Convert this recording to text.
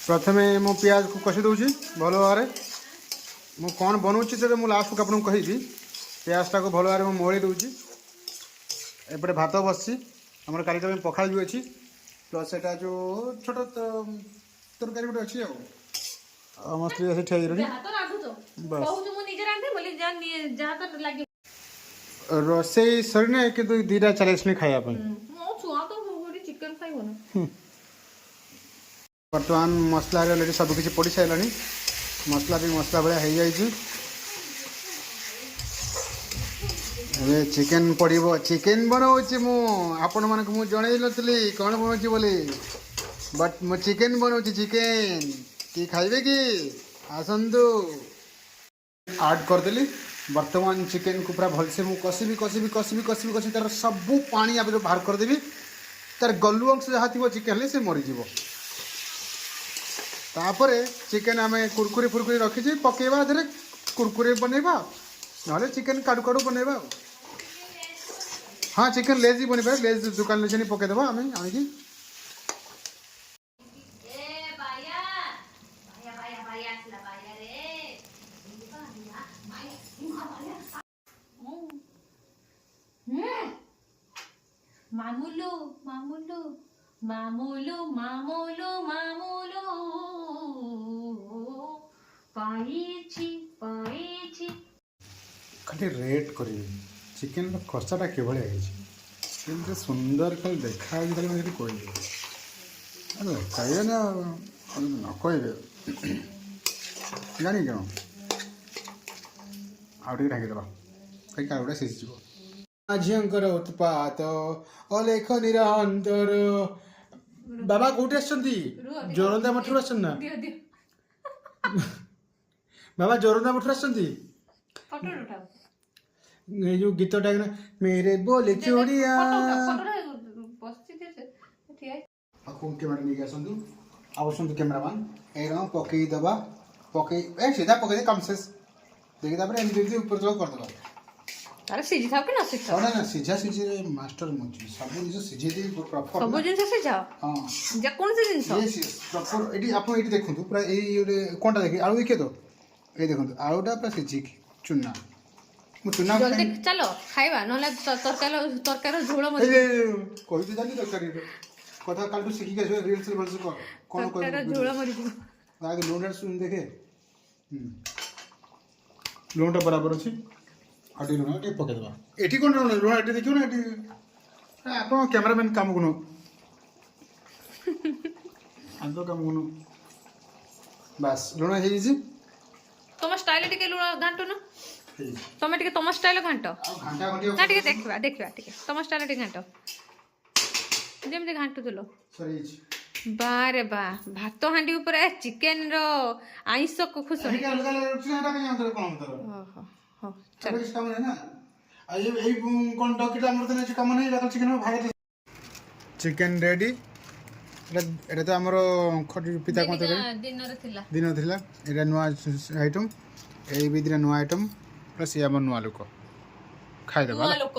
प्रथमे मु प्याज को कषि दूसरी भल भाव मु कौन बनाऊँगी तो मुझे लास्ट को आपको कहि प्याजटा को भल भाव मोड़ी दूसरी एपटे भात बसची आम काली पखाल भी अच्छी प्लस एटा जो छोट तरकारी गोटे अच्छी आम स्त्री आसी ठिया रोसई सरी कि दीटा चली खायापी बर्तमान मसला अलरेडी सबकि पड़ सारा मसला भी मसला भाया हो जाए चिकेन पड़ो चिकेन बनाऊँगी आपण मानक मुझे जन नी कौन बनाऊँगी बोली बट मु चिकेन बनाऊँगी चिकेन कि खाइबे कि आसतु ऐड करदेली बर्तमान चिकेन को पूरा भलसे मुझे कषी तार सबू पानी आप बाहर करदेवी तार गलु अंश जहाँ थी चिकेन से मरीज तापर चिकेन आम कुरकुरी फुरकुरी रखी पकेवा धीरे कुरकुरी बनवा ना चिकेन काड़ू काड़ू बनवा हाँ चिकेन लेज ही बन पाए लेज दुकान से पकईदेव आम आनिकी मामूलो मामूलो मामूलो मामूलो मामूलो पाइछि पाइछि खाली रेट कर चिकेन कषाटा कि भाई सुंदर खाली देखा कह ना न कहे जानी क्यों आगे ढाकीदेव कहीं आगे सीझी झीर उत्पात अलेख निरंतर बाबा कौटी जोरंदा मठर आस बाबा जोरंदा मठर आस जो गीतटा मेरे बोले चोरिया कैमेरा नहीं आसतु आसतु कैमेरामैन एरम पकईदबा पकई सीधा पकई कम शेष देखिए एमती ऊपर तल करदे अरे सीझी थाओ कि न सीझी थाओ ना सीझा सीझी मास्टर मुझे सब जिन सीझे दे प्रॉपर सब जिन सीझा हां जे कोन से जिन ये प्रॉपर एडी आप एडी देखंतु पूरा ए कोनटा देखि आलू देखिए तो ए देखंतु आलूटा पूरा सीझी चुना मु चुना जल्दी चलो खाइबा नले तरकारी झोल मत कहि दे जानी तरकारी कथा कालटू सिखी के रील्स बोल से कोन कोन तरकारी झोल मरि दिबो आगे लोनर सुन देखे लोनटा बराबर अछि आटी लुण टे पकेदबा एठी कोन लुण एठी देखियो ना एठी आपण कैमरामैन काम गुनो आंतो काम गुनो बस लुण हे जी तम स्टाइल टिके लुण घांटो ना तमे टिके तम स्टाइल घांटो घंटा घंटी ना टिके देखबा देखबा टिके तम स्टाइल टिके घांटो जेमते घांटू दिलो सरी बारे बा भात हांडी ऊपर चिकेन रो आइंस को खुश एठी का लगा चिकेनटा के अंदर कोन अंदर ओहो हो चलो इस काम है ना आई ए कोन डॉक्टर हमर तने काम नहीं लगा चिकेन भाग चिकेन रेडी एटा तो हमरो खटी पिता कोन दिन थिला एटा नुआ आइटम ए भी दिन नुआ आइटम प्लस ये हमर नुआ लोक खाइ देबा लोक